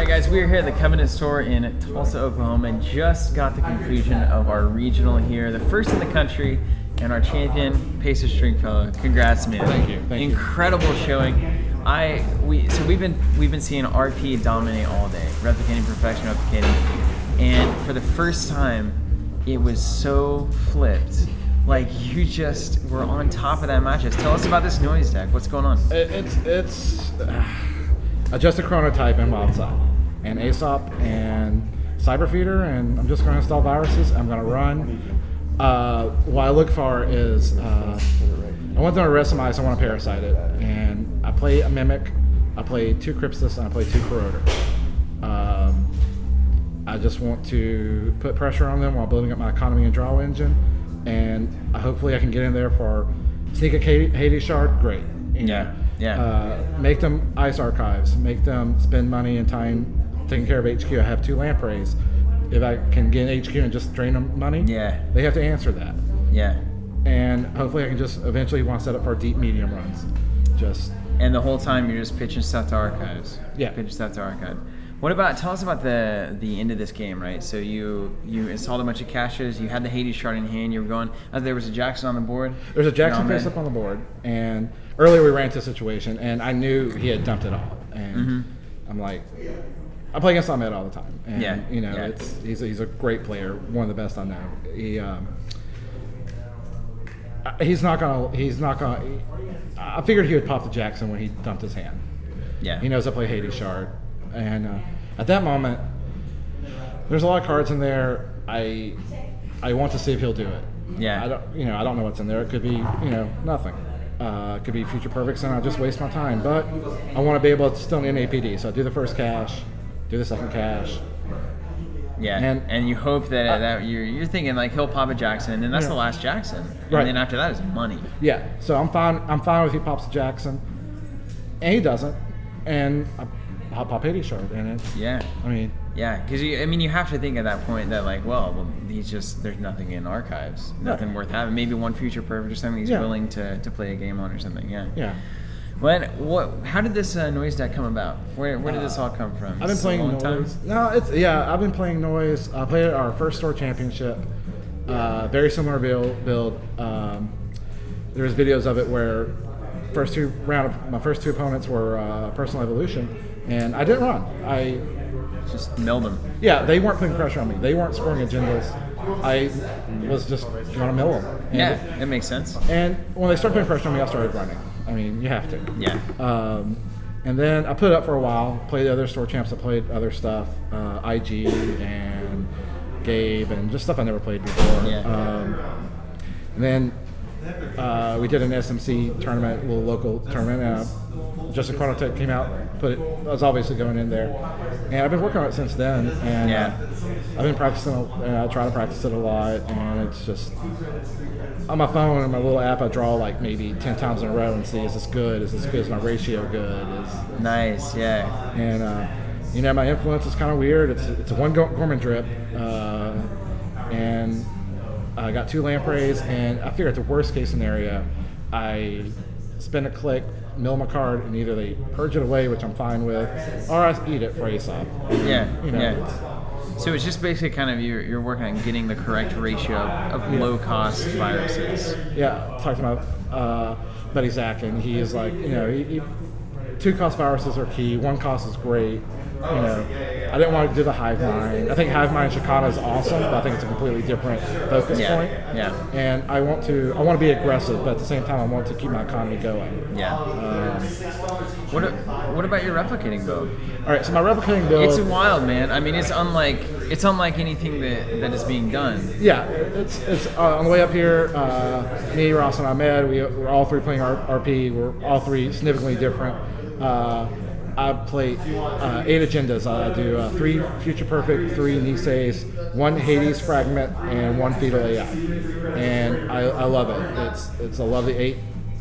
Alright guys, we are here at the Covenant store in Tulsa, Oklahoma, and just got the conclusion of our regional here. The first in the country, and our champion, Pacer Stringfellow. Congrats, man. Thank you. Incredible showing. We've been seeing RP dominate all day, replicating perfection, replicating, and for the first time, it was so flipped. Like, you just were on top of that match. Tell us about this noise deck. What's going on? It's adjusted chronotype and wild side, and Aesop and Cyberfeeder, and I'm just going to install viruses. I'm going to run. What I look for is I want them to rest-mice. I want to parasite it, and I play a Mimic, I play 2 Crypsis, and I play 2 Corroder. I just want to put pressure on them while building up my economy and draw engine, and hopefully I can get in there for sneak a Hades shard. Great. Yeah. Make them ice archives. Make them spend money and time taking care of HQ. I have 2 lampreys. If I can get an HQ and just drain them money, they have to answer that. Yeah. And hopefully I can just eventually want to set up for deep medium runs. And the whole time you're just pitching stuff to archives. Yeah. Pitching stuff to archive. Tell us about the end of this game, right? So you installed a bunch of caches, you had the Hades shard in hand, you were going, there was a Jackson on the board. There's a Jackson face up on the board, and earlier we ran into a situation, and I knew he had dumped it all. And I'm like, I play against Ahmed all the time. And, he's a great player, one of the best I know. He's not gonna, I figured he would pop the Jackson when he dumped his hand. Yeah. He knows I play Hades shard. And at that moment, there's a lot of cards in there. I want to see if he'll do it. Yeah. I don't know what's in there. It could be, nothing. It could be Future Perfects, and I'll just waste my time. But I want to be able to still in APD. So I do the first cache, do the second cache. Yeah. And you hope that you're thinking like he'll pop a Jackson, and then that's the last Jackson. And then after that is money. Yeah. So I'm fine with he pops a Jackson, and he doesn't, and I'll pop Hades shard, and it's because you have to think at that point that there's nothing in archives, nothing worth having. Maybe one Future Perfect or something he's willing to play a game on or something. Yeah. How did this noise deck come about? Where did this all come from? I've been playing noise. I've been playing noise. I played at our first store championship. Very similar build. There's videos of it where my first two opponents were Personal Evolution. And I didn't run. I just milled them. Yeah, they weren't putting pressure on me. They weren't scoring agendas. I was just going to mill them. That makes sense. And when they started putting pressure on me, I started running. I mean, you have to. Yeah. And then I put it up for a while. Played the other store champs. I played other stuff, IG and Gabe, and just stuff I never played before. Yeah. And then we did an SMC tournament, a little local tournament. Justin Chronotech came out, I was obviously going in there, and I've been working on it since then. And I've been practicing. I try to practice it a lot, and it's just on my phone and my little app. I draw like maybe 10 times in a row and see is this good? Is my ratio good? Nice, yeah. And my influence is kind of weird. It's a 1 Gorman drip, and I got 2 lampreys, and I figure at the worst case scenario, I spend a click, mill my card, and either they purge it away, which I'm fine with, or I eat it for Aesop. So it's just basically kind of you're working on getting the correct ratio of low-cost viruses. Yeah, talked to my buddy Zach, and he is like, 2 cost viruses are key, 1 cost is great. I didn't want to do the Hive Mind. I think Hive Mind Shikata is awesome, but I think it's a completely different focus point. Yeah. And I want to be aggressive, but at the same time, I want to keep my economy going. Yeah. What about your replicating build? All right, so my replicating build. It's wild, man. I mean, it's unlike anything that is being done. Yeah, it's on the way up here. Me, Ross, and Ahmed. We're all 3 playing RP. We're all 3 significantly different. I play 8 agendas. I do 3 Future Perfect, 3 Nise's, 1 Hades Fragment, and 1 Fetal AI. And I love it. I love the 8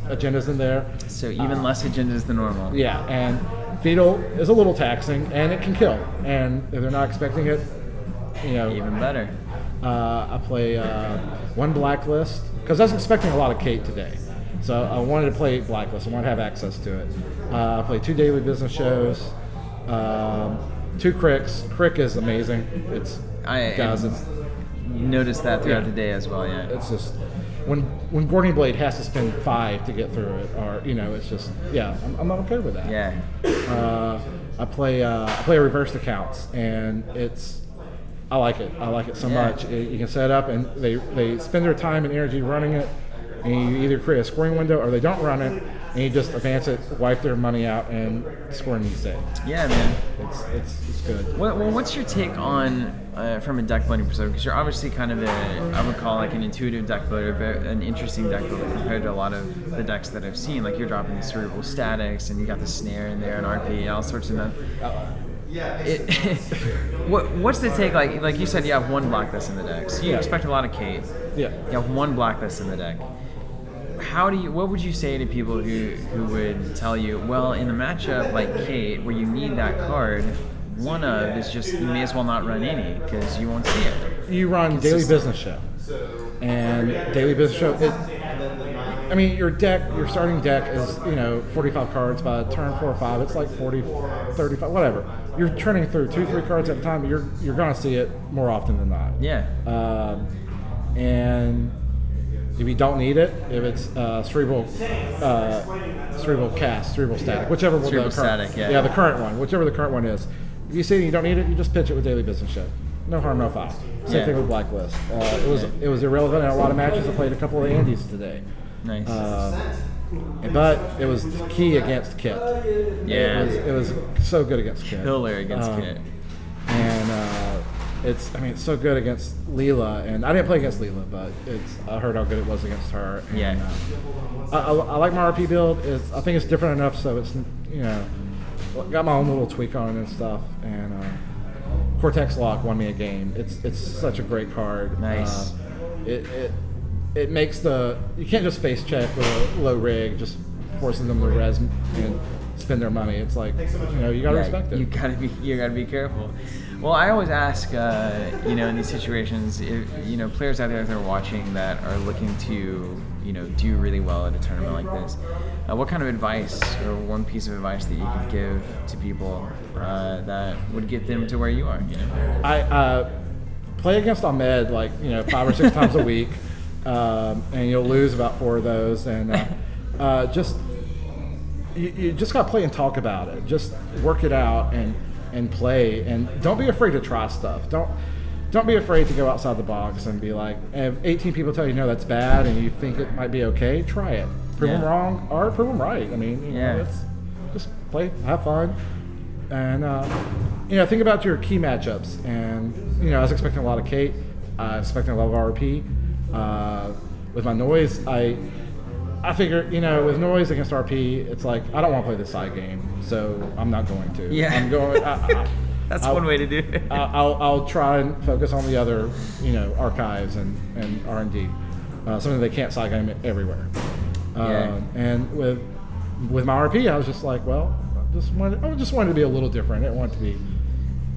agendas in there. So even less agendas than normal. Yeah, and Fetal is a little taxing, and it can kill. And if they're not expecting it, even better. I play 1 Blacklist, because I was expecting a lot of Kate today. So I wanted to play Blacklist. I wanted to have access to it. I play 2 daily business shows, 2 cricks. Crick is amazing. It's noticed that throughout the day as well. Yeah, it's just when Gordon Blade has to spend 5 to get through it, or it's just I'm not okay with that. Yeah. I play reversed accounts, and I like it. I like it so much. You can set up, and they spend their time and energy running it, and you either create a scoring window or they don't run it, and you just advance it, wipe their money out, and score an easy day. Yeah, man. It's good. Well, what's your take on from a deck building perspective? Because you're obviously kind of I would call like an intuitive deck builder, an interesting deck builder compared to a lot of the decks that I've seen. Like you're dropping these cerebral statics, and you got the snare in there, and RP, and all sorts of them. What's the take? Like you said, you have 1 blacklist in the deck, so you expect a lot of Kate. Yeah. You have 1 blacklist in the deck. What would you say to people who would tell you, well, in a matchup like Kate, where you need that card, one of is just you may as well not run any because you won't see it. You run Daily Business Show, and Daily Business Show. Your starting deck is 45 cards by turn 4 or 5. It's like 40, 35, whatever. You're turning through 2-3 cards at a time. You're gonna see it more often than not. Yeah. And if you don't need it, if it's cerebral cast, cerebral static, whichever one. Cerebral static, yeah. Yeah, the current one, whichever the current one is. If you see you don't need it, you just pitch it with Daily Business Show. No harm, no foul. Same thing with Blacklist. It was irrelevant in a lot of matches. I played a couple of Andes today. Nice. But it was key against Kit. Yeah. It was so good against Kit. Killer against Kit. And it's so good against Leela, and I didn't play against Leela, but I heard how good it was against her. And, I like my RP build. I think it's different enough, so it's got my own little tweak on it and stuff. And Cortex Lock won me a game. It's such a great card. Nice. It makes you can't just face check with a low rig, just forcing them to res and spend their money. It's like you gotta respect it. You gotta be careful. Well, I always ask, in these situations, if, players out there that are watching that are looking to, do really well at a tournament like this, what kind of advice or one piece of advice that you could give to people that would get them to where you are? I play against Ahmed 5 or 6 times a week, and you'll lose about 4 of those, and you just gotta play and talk about it. Just work it out and play, and don't be afraid to try stuff. Don't be afraid to go outside the box and be like, if 18 people tell you no, that's bad, and you think it might be okay, try it. Prove them wrong or prove them right. It's just play, have fun, and think about your key matchups. And I was expecting a lot of Kate, I was expecting a lot of RP. With my noise, I figure, with noise against RP, it's like, I don't want to play this side game, so I'm not going to. Yeah. I'm going. That's one way to do it. I'll try and focus on the other, archives and R&D, something they can't side game everywhere. And with my RP, I was just like, well, I just wanted to be a little different. I didn't want it to be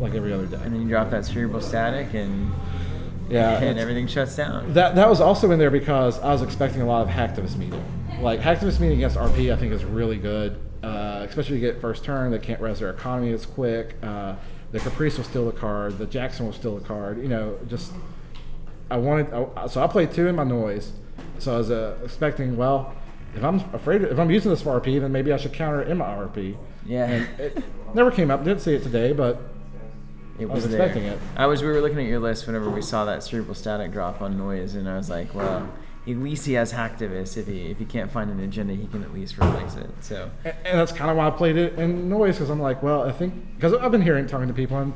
like every other day. And then you drop that cerebral static and everything shuts down. That was also in there because I was expecting a lot of Hacktivist meeting. Like Hacktivist meeting against RP, I think is really good, especially if you get first turn. They can't res their economy as quick. The Caprice will steal the card. The Jackson will steal the card. So I played 2 in my noise. So I was expecting, well, if I'm using this for RP, then maybe I should counter it in my RP. Yeah. And it never came up. Didn't see it today, but I was expecting it. We were looking at your list whenever we saw that cerebral static drop on noise, and I was like, well, at least he has Hacktivist. If he can't find an agenda, he can at least replace it. So, and that's kind of why I played it in noise, because I'm like, well, I think because I've been talking to people, and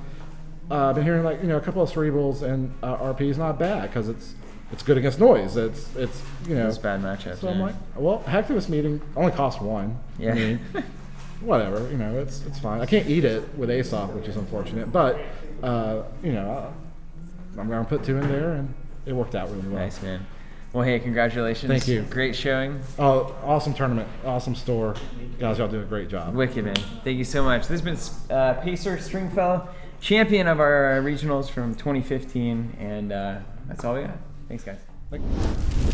I've been hearing a couple of cerebrals and RP is not bad because it's good against noise. It's bad matchup. So I'm like, well, Hacktivist meeting only costs 1. Yeah. I mean, whatever, it's fine. I can't eat it with ASOP, which is unfortunate, but I'm gonna put 2 in there, and it worked out really well. Nice, man. Well, hey, congratulations. Thank you. Great showing. Oh, awesome tournament, awesome store, guys. Y'all do a great job. Wicked, man. Thank you so much. This has been Pacer Stringfellow, champion of our regionals from 2015, and that's all we got. Thanks, guys. Thank you.